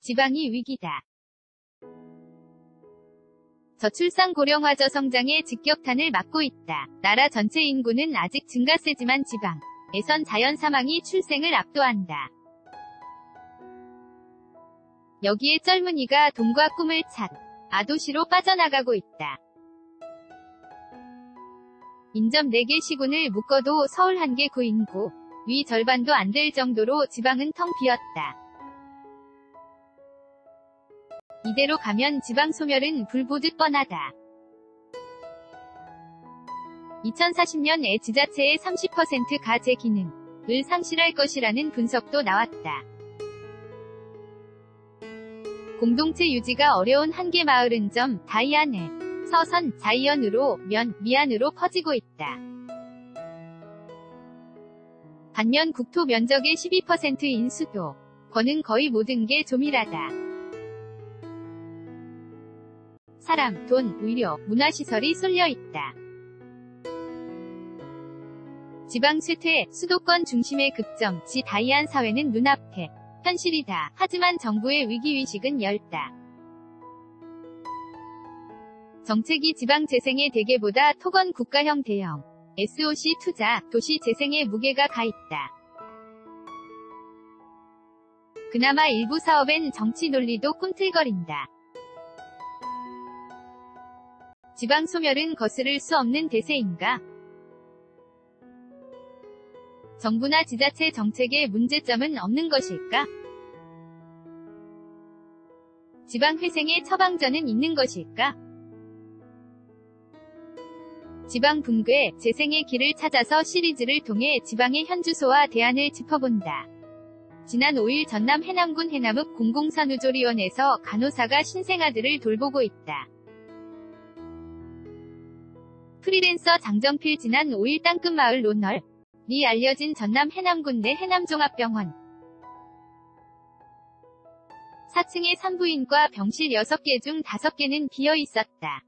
지방이 위기다. 저출산 고령화 저성장의 직격탄을 맞고 있다. 나라 전체 인구는 아직 증가세지만 지방에선 자연 사망이 출생을 압도한다. 여기에 젊은이가 돈과 꿈을 찾 아도시로 빠져나가고 있다. 인접 4개 시군을 묶어도 서울 1개 구인구 위 절반도 안 될 정도로 지방은 텅 비었다. 이대로 가면 지방 소멸은 불보듯 뻔하다. 2040년에 지자체의 30%가 제 기능을 상실할 것이라는 분석도 나왔다. 공동체 유지가 어려운 한계 마을은 점, 다이안에, 서선, 자이언으로, 미안으로 퍼지고 있다. 반면 국토 면적의 12%인 수도, 권은 거의 모든 게 조밀하다. 사람, 돈, 의료, 문화시설이 쏠려있다. 지방 쇠퇴, 수도권 중심의 급정, 지 다이안 사회는 눈앞에 현실이다. 하지만 정부의 위기의식은 엷다. 정책이 지방 재생의 대개보다 토건 국가형 대형 SOC 투자, 도시 재생의 무게가 가있다. 그나마 일부 사업엔 정치 논리도 꿈틀거린다. 지방 소멸은 거스를 수 없는 대세인가? 정부나 지자체 정책에 문제점은 없는 것일까? 지방 회생의 처방전은 있는 것일까? 지방 붕괴, 재생의 길을 찾아서 시리즈를 통해 지방의 현주소와 대안을 짚어본다. 지난 5일 전남 해남군 해남읍 공공산후조리원에서 간호사가 신생아들을 돌보고 있다. 프리랜서 장정필 지난 5일 땅끝 마을 로널이 알려진 전남 해남군 내 해남종합병원 4층에 산부인과 병실 6개 중 5개는 비어 있었다.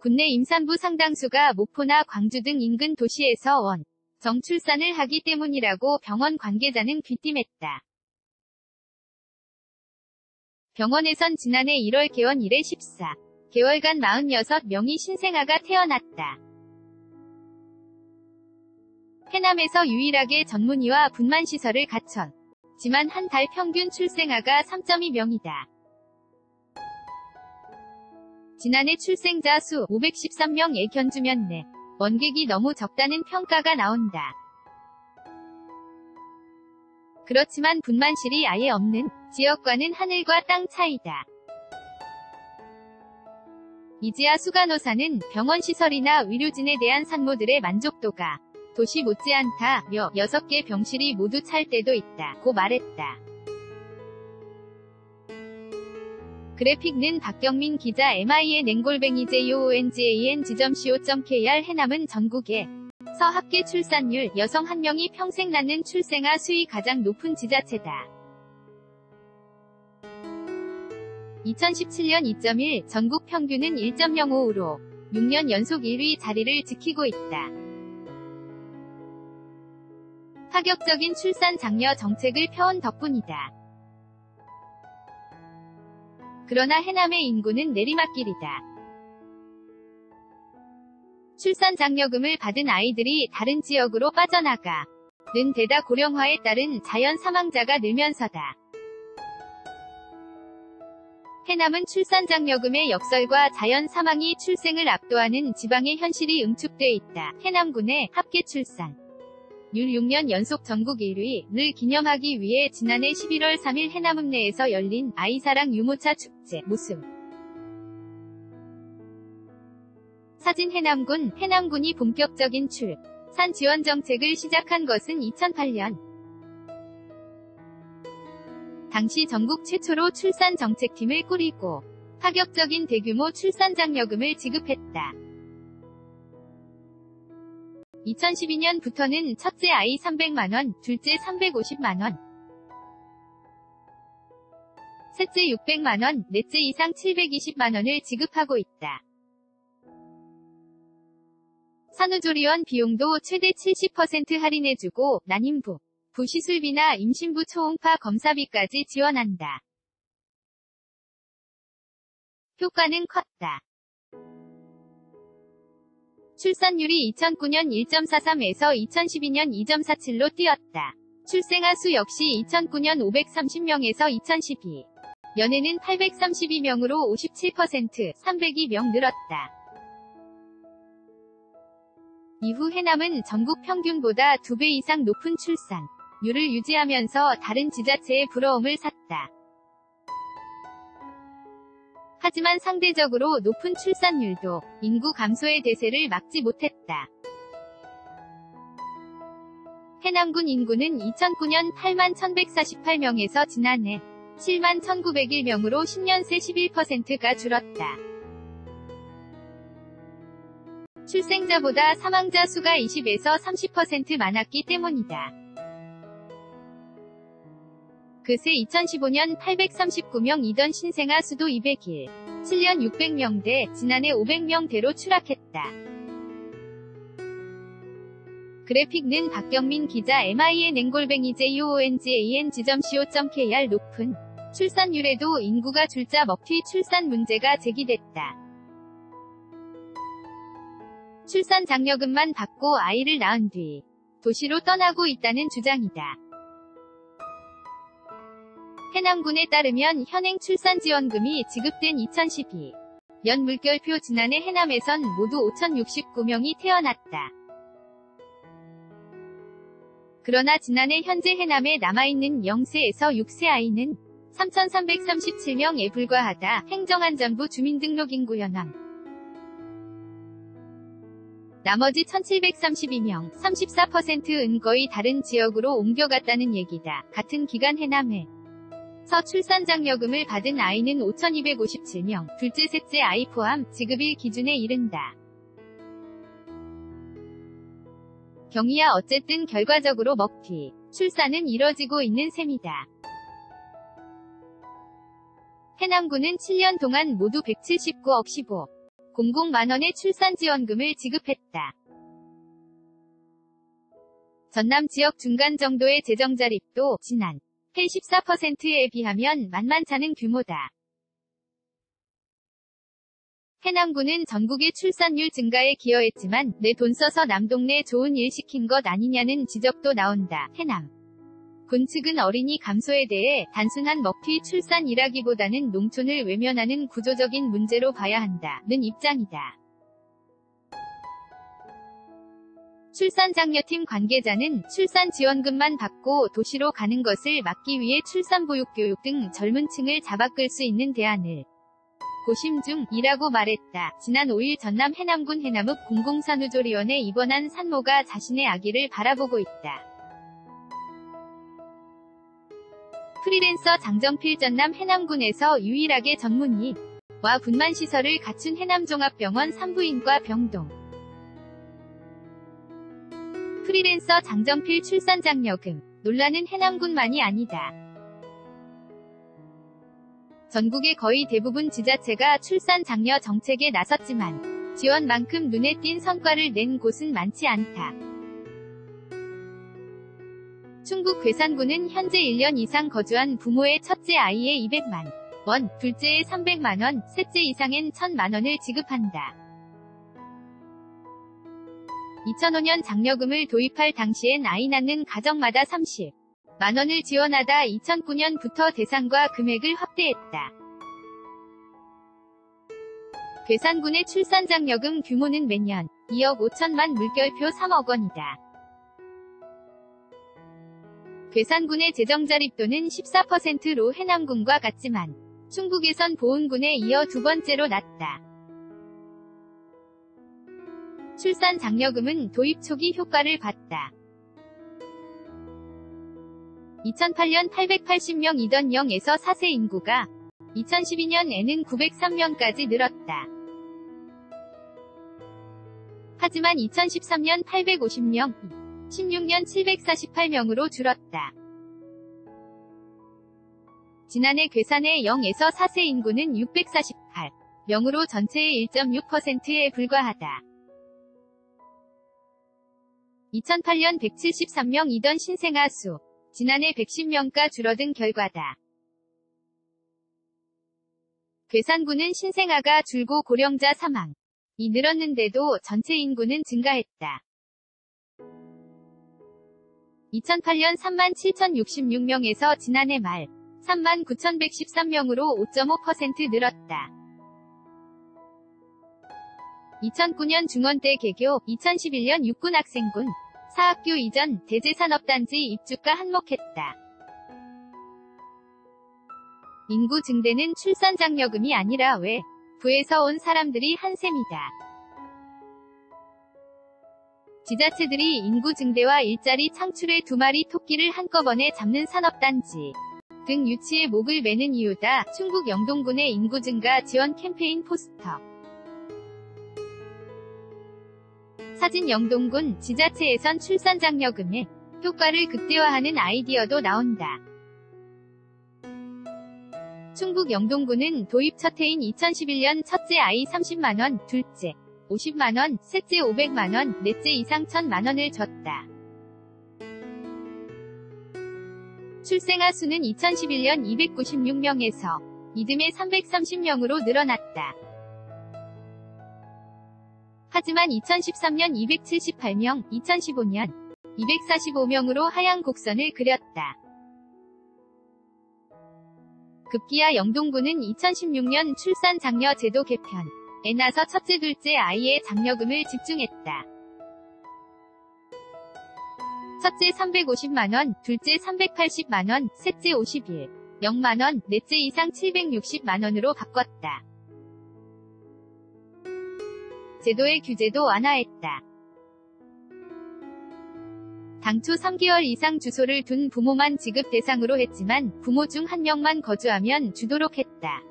국내 임산부 상당수가 목포나 광주 등 인근 도시에서 정출산을 하기 때문이라고 병원 관계자는 귀띔했다. 병원에선 지난해 1월 개원 이래 14개월간 46명이 신생아가 태어났다. 해남에서 유일하게 전문의와 분만시설을 갖췄지만 한 달 평균 출생아가 3.2명이다. 지난해 출생자 수 513명에 견주면 내 원객이 너무 적다는 평가가 나온다. 그렇지만 분만실이 아예 없는 지역과는 하늘과 땅 차이다. 이지아 수간호사는 병원 시설이나 의료진에 대한 산모들의 만족도가 도시 못지않다며 6개 병실이 모두 찰 때도 있다고 말했다. 그래픽는 박경민 기자 MI의 냉골뱅이 jongan.co.kr 해남은 전국에서 합계 출산율 여성 1명이 평생 낳는 출생아 수위 가장 높은 지자체다. 2017년 2.1, 전국 평균은 1.05로 6년 연속 1위 자리를 지키고 있다. 파격적인 출산 장려 정책을 펴온 덕분이다. 그러나 해남의 인구는 내리막길이다. 출산 장려금을 받은 아이들이 다른 지역으로 빠져나가는 데다 고령화에 따른 자연 사망자가 늘면서다. 해남은 출산 장려금의 역설과 자연 사망이 출생을 압도하는 지방의 현실이 응축돼 있다. 해남군의 합계 출산 율 6년 연속 전국 1위를 기념하기 위해 지난해 11월 3일 해남읍 내에서 열린 아이사랑 유모차 축제 모습. 사진 해남군이 본격적인 출산 지원 정책을 시작한 것은 2008년. 당시 전국 최초로 출산 정책팀을 꾸리고 파격적인 대규모 출산 장려금을 지급했다. 2012년부터는 첫째 아이 300만원, 둘째 350만원, 셋째 600만원, 넷째 이상 720만원을 지급하고 있다. 산후조리원 비용도 최대 70% 할인해주고 난임부 부시술비나 임신부 초음파 검사비까지 지원한다. 효과는 컸다. 출산율이 2009년 1.43에서 2012년 2.47로 뛰었다. 출생아 수 역시 2009년 530명에서 2012년에는 832명으로 57%, 302명 늘었다. 이후 해남은 전국 평균보다 2배 이상 높은 출산율을 유지하면서 다른 지자체의 부러움을 샀다. 하지만 상대적으로 높은 출산율도 인구 감소의 대세를 막지 못했다. 해남군 인구는 2009년 8만 1148명에서 지난해 7만 1901명으로 10년 새 11%가 줄었다. 출생자보다 사망자 수가 20에서 30% 많았기 때문이다. 그새 2015년 839명이던 신생아 수도 201, 7년 600명대, 지난해 500명대로 추락했다. 그래픽는 박경민 기자 MINN-JOONGAN.co.kr 높은 출산율에도 인구가 줄자 먹튀 출산 문제가 제기됐다. 출산 장려금만 받고 아이를 낳은 뒤 도시로 떠나고 있다는 주장이다. 해남군에 따르면 현행 출산지원금이 지급된 2012년 물결표 지난해 해남에선 모두 5,069명이 태어났다. 그러나 지난해 현재 해남에 남아있는 0세에서 6세 아이는 3,337명에 불과하다. 행정안전부 주민등록인구 현황. 나머지 1,732명, 34%은 거의 다른 지역으로 옮겨갔다는 얘기다. 같은 기간 해남에서 출산장려금을 받은 아이는 5,257명, 둘째 셋째 아이 포함 지급일 기준에 이른다. 경이야 어쨌든 결과적으로 먹튀 출산은 이뤄지고 있는 셈이다. 해남군은 7년 동안 모두 179억 15,000만원의 출산지원금을 지급했다. 전남 지역 중간 정도의 재정자립도 지난해 14%에 비하면 만만찮은 규모다. 해남군은 전국의 출산율 증가에 기여했지만 내 돈 써서 남 동네 좋은 일 시킨 것 아니냐는 지적도 나온다. 해남 군 측은 어린이 감소에 대해 단순한 먹튀 출산이라기보다는 농촌을 외면하는 구조적인 문제로 봐야 한다는 입장이다. 출산장려팀 관계자는 출산지원금만 받고 도시로 가는 것을 막기 위해 출산보육교육 등 젊은 층을 잡아끌 수 있는 대안을 고심 중이라고 말했다. 지난 5일 전남 해남군 해남읍 공공산후조리원에 입원한 산모가 자신의 아기를 바라보고 있다. 프리랜서 장정필 전남 해남군에서 유일하게 전문의와 분만시설을 갖춘 해남종합병원 산부인과 병동. 프리랜서 장정필 출산장려금 논란은 해남군만이 아니다. 전국의 거의 대부분 지자체가 출산장려 정책에 나섰지만 지원만큼 눈에 띈 성과를 낸 곳은 많지 않다. 충북 괴산군은 현재 1년 이상 거주한 부모의 첫째 아이에 200만 원, 둘째에 300만 원, 셋째 이상엔 1,000만 원을 지급한다. 2005년 장려금을 도입할 당시엔 아이 낳는 가정마다 30만 원을 지원하다 2009년부터 대상과 금액을 확대했다. 괴산군의 출산장려금 규모는 매년 2억 5천만 물결표 3억 원이다. 괴산군의 재정자립도는 14%로 해남군과 같지만 충북에선 보은군에 이어 두 번째로 낮다. 출산장려금은 도입 초기 효과를 봤다. 2008년 880명이던 0에서 4세 인구가 2012년에는 903명까지 늘었다. 하지만 2013년 850명, 16년 748명으로 줄었다. 지난해 괴산의 0에서 4세 인구는 648명으로 전체의 1.6%에 불과하다. 2008년 173명이던 신생아 수, 지난해 110명가 줄어든 결과다. 괴산군은 신생아가 줄고 고령자 사망이 늘었는데도 전체 인구는 증가했다. 2008년 37,066명에서 지난해 말 39,113명으로 5.5% 늘었다. 2009년 중원대 개교, 2011년 육군 학생군, 사학교 이전, 대제산업단지 입주가 한몫했다. 인구 증대는 출산 장려금이 아니라 외부에서 온 사람들이 한 셈이다. 지자체들이 인구 증대와 일자리 창출에 2마리 토끼를 한꺼번에 잡는 산업단지 등 유치에 목을 매는 이유다. 충북 영동군의 인구 증가 지원 캠페인 포스터. 사진 영동군 지자체에선 출산 장려금의 효과를 극대화하는 아이디어도 나온다. 충북 영동군은 도입 첫 해인 2011년 첫째 아이 30만원, 둘째 50만원, 셋째 500만원, 넷째 이상 1000만원을 줬다. 출생아 수는 2011년 296명에서 이듬해 330명으로 늘어났다. 하지만 2013년 278명, 2015년 245명으로 하향 곡선을 그렸다. 급기야 영동군은 2016년 출산 장려 제도 개편에 나서 첫째 둘째 아이의 장려금을 집중했다. 첫째 350만원, 둘째 380만원, 셋째 51,000만원, 넷째 이상 760만원으로 바꿨다. 제도의 규제도 완화했다. 당초 3개월 이상 주소를 둔 부모만 지급 대상으로 했지만 부모 중 1명만 거주하면 주도록 했다.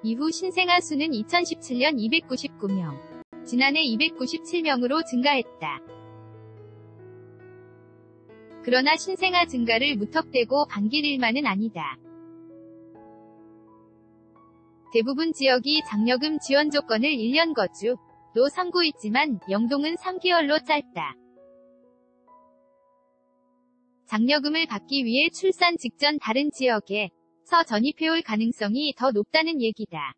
이후 신생아 수는 2017년 299명, 지난해 297명으로 증가했다. 그러나 신생아 증가를 무턱대고 반길 일만은 아니다. 대부분 지역이 장려금 지원 조건을 1년 거주로 삼고 있지만 영동은 3개월로 짧다. 장려금을 받기 위해 출산 직전 다른 지역에서 전입해올 가능성이 더 높다는 얘기다.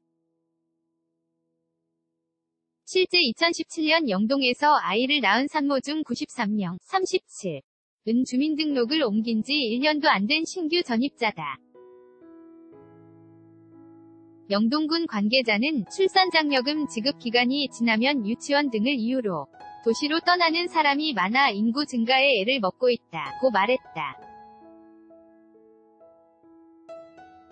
실제 2017년 영동에서 아이를 낳은 산모 중 93명, 37은 주민등록을 옮긴 지 1년도 안 된 신규 전입자다. 영동군 관계자는 출산장려금 지급 기간이 지나면 유치원 등을 이유로 도시로 떠나는 사람이 많아 인구 증가에 애를 먹고 있다고 말했다.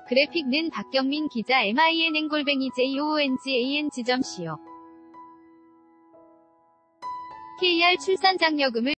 그래픽는 박경민 기자 MINN-JOONGANG.co KR 출산장려금을